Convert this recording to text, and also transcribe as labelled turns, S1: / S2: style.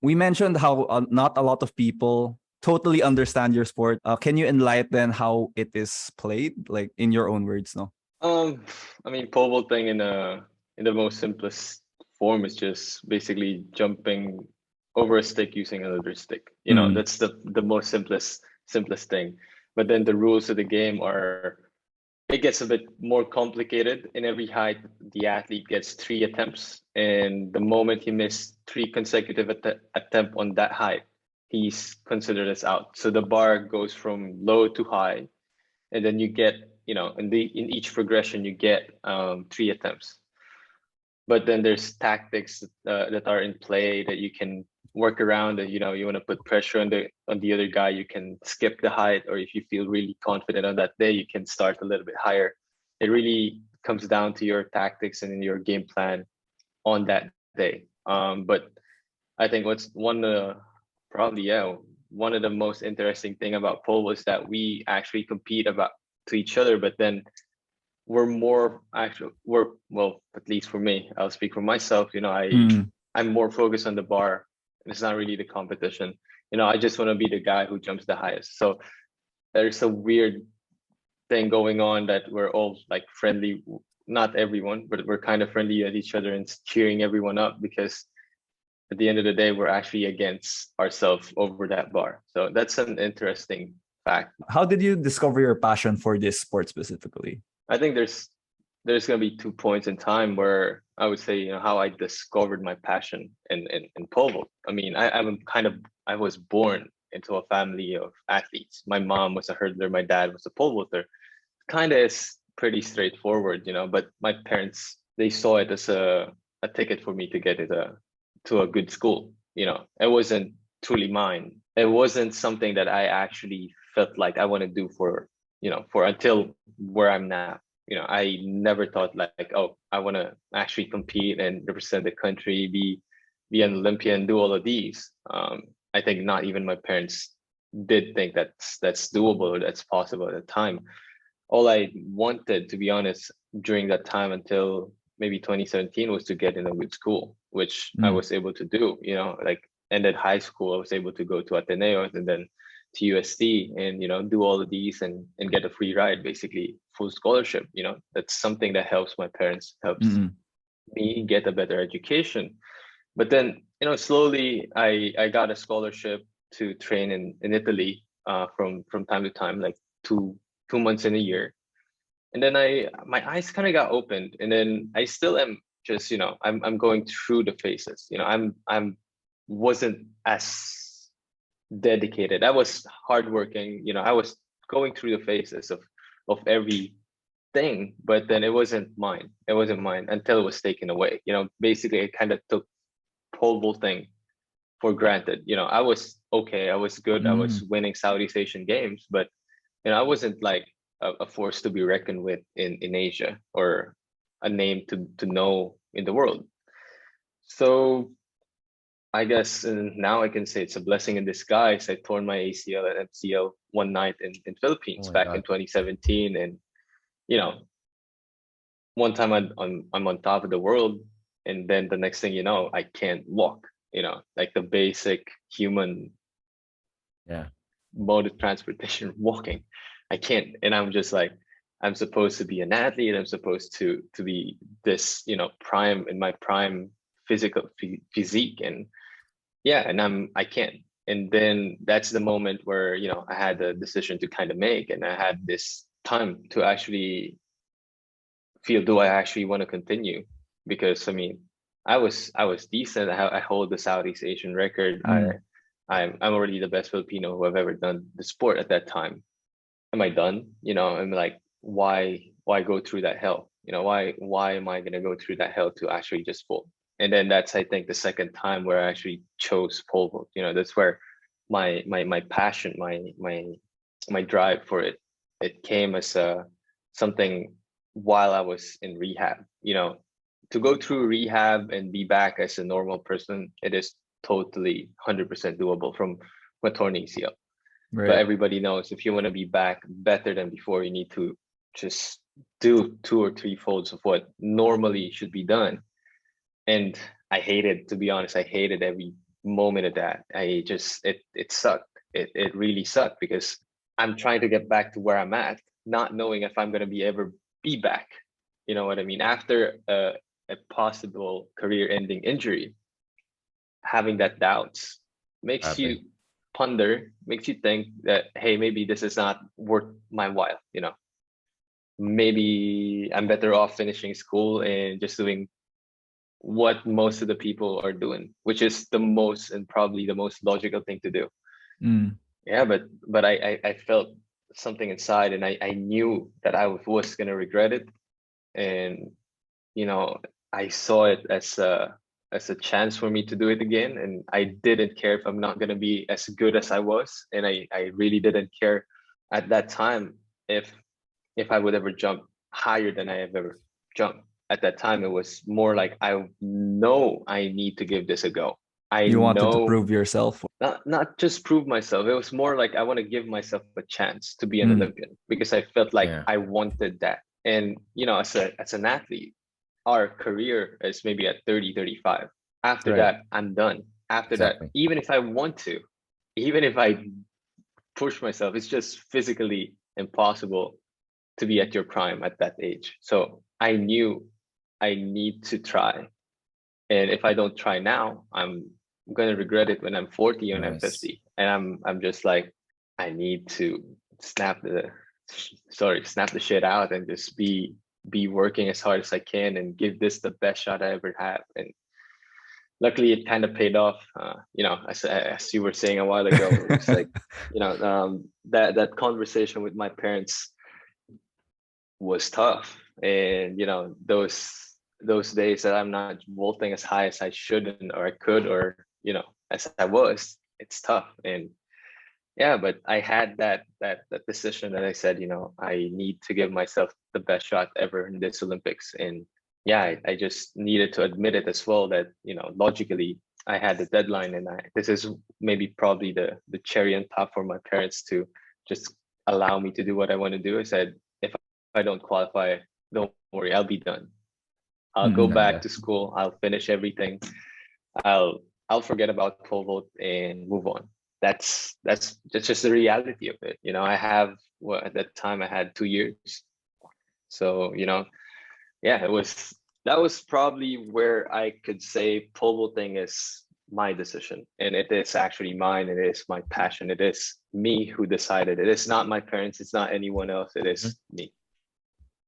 S1: We mentioned how not a lot of people totally understand your sport. Can you enlighten how it is played, like in your own words? No.
S2: Um, I mean, pole vaulting in the most simplest form is just basically jumping over a stick using another stick. You know,
S1: Mm.
S2: that's the most simplest thing. But then the rules of the game are it gets a bit more complicated. In every height, the athlete gets 3 attempts, and the moment he missed 3 consecutive attempt on that height, he's considered as out. So the bar goes from low to high, and then you get, you know, in each progression you get 3 attempts. But then there's tactics that are in play that you can work around. And you know, you want to put pressure on the other guy, you can skip the height, or if you feel really confident on that day, you can start a little bit higher. It really comes down to your tactics and your game plan on that day. But I think what's probably one of the most interesting thing about pole was that we actually compete about to each other, but then we're well, at least for me, I'll speak for myself. You know,
S1: Mm.
S2: I'm more focused on the bar. It's not really the competition. You know, I just want to be the guy who jumps the highest. So there's a weird thing going on that we're all like friendly. Not everyone, but we're kind of friendly at each other and cheering everyone up, because at the end of the day, we're actually against ourselves over that bar. So that's an interesting fact.
S1: How did you discover your passion for this sport specifically?
S2: I think there's gonna be 2 points in time where I would say, you know, how I discovered my passion in pole vault. I mean, I was born into a family of athletes. My mom was a hurdler, my dad was a pole vaulter. Kind of is pretty straightforward, you know, but my parents, they saw it as a ticket for me to get it to a good school. You know, it wasn't truly mine. It wasn't something that I actually felt like I want to do for, you know, for until where I'm now. You know, I never thought like, oh, I want to actually compete and represent the country, be an Olympian, do all of these. I think not even my parents did think that's doable or that's possible at the time. All I wanted, to be honest, during that time until maybe 2017 was to get in a good school, which I
S1: Mm.
S2: was able to do. You know, like ended high school, I was able to go to Ateneo and then to UST and, you know, do all of these and get a free ride, basically full scholarship. You know, that's something that helps my parents, helps
S1: Mm.
S2: me get a better education. But then, you know, slowly I got a scholarship to train in Italy from time to time, like 2 months in a year. And then my eyes kind of got opened, and then I still am just, you know, I'm going through the phases. You know, I'm wasn't as dedicated. I was hardworking, you know, I was going through the phases of everything, but then it wasn't mine. It wasn't mine until it was taken away. You know, basically I kind of took whole thing for granted. You know, I was okay, I was good, I was
S1: Mm.
S2: winning Southeast Asian games, but you know, I wasn't like a force to be reckoned with in Asia, or a name to know in the world. So I guess now I can say it's a blessing in disguise. I torn my ACL and MCL one night in
S3: Oh
S2: Philippines
S3: my
S2: back in
S3: god.
S2: 2017, and you know, one time I'm on top of the world, and then the next thing you know, I can't walk. You know, like the basic human
S3: Yeah.
S2: mode of transportation, walking. I can't, and I'm just like, I'm supposed to be an athlete. I'm supposed to be this, you know, prime in my prime physique, and yeah, and I can't. And then that's the moment where, you know, I had a decision to kind of make, and I had this time to actually feel, do I actually want to continue? Because I mean, I was decent. I hold the Southeast Asian record.
S1: Mm.
S2: I'm already the best Filipino who have ever done the sport at that time. Am I done? You know, I'm like, why go through that hell? You know, why am I gonna go through that hell to actually just fall? And then that's, I think, the second time where I actually chose pole vault. You know, that's where my passion, my drive for it came as something while I was in rehab. You know, to go through rehab and be back as a normal person, it is totally 100% doable from a torn ACL. But
S1: Right.
S2: everybody knows, if you want to be back better than before, you need to just do 2 or 3 folds of what normally should be done. And I hated, to be honest, I hated moment of that, it sucked. It really sucked because I'm trying to get back to where I'm at, not knowing if I'm gonna ever be back. You know what I mean? After a possible career-ending injury, having that doubts makes you ponder, makes you think that, hey, maybe this is not worth my while. You know, maybe I'm better off finishing school and just doing what most of the people are doing, which is the most and probably the most logical thing to do. Yeah, but I felt something inside, and I knew that I was gonna regret it, and you know, I saw it as a chance for me to do it again, and I didn't care if I'm not gonna be as good as I was, and I really didn't care at that time if I would ever jump higher than I have ever jumped. At that time, it was more like I know I need to give this a go.
S1: You wanted to prove yourself.
S2: Not just prove myself. It was more like I want to give myself a chance to be an Olympian, because I felt like I wanted that. And you know, as an athlete, our career is maybe at 30, 35. After that, I'm done. After that, even if I want to, even if I push myself, it's just physically impossible to be at your prime at that age. So I knew I need to try. And if I don't try now, I'm gonna regret it when I'm 40 and I'm 50. And I'm just like, I need to snap the shit out and just be working as hard as I can and give this the best shot I ever have. And luckily it kind of paid off. You know, as you were saying a while ago, it's like, you know, that conversation with my parents was tough. And you know, those days that I'm not vaulting as high as I should or I could, or you know, as I was, it's tough. And yeah, but I had that decision that I said, you know, I need to give myself the best shot ever in this Olympics. And yeah, I just needed to admit it as well, that you know, logically I had the deadline, and this is maybe probably the cherry on top for my parents to just allow me to do what I want to do. I said, if I don't qualify, don't worry, I'll be done. I'll go back to school. I'll finish everything. I'll forget about pole vault and move on. That's just the reality of it. You know, I have, well, at that time I had 2 years. So, you know, yeah, that was probably where I could say pole vaulting is my decision, and it is actually mine. It is my passion. It is me who decided. It is not my parents. It's not anyone else. It is me.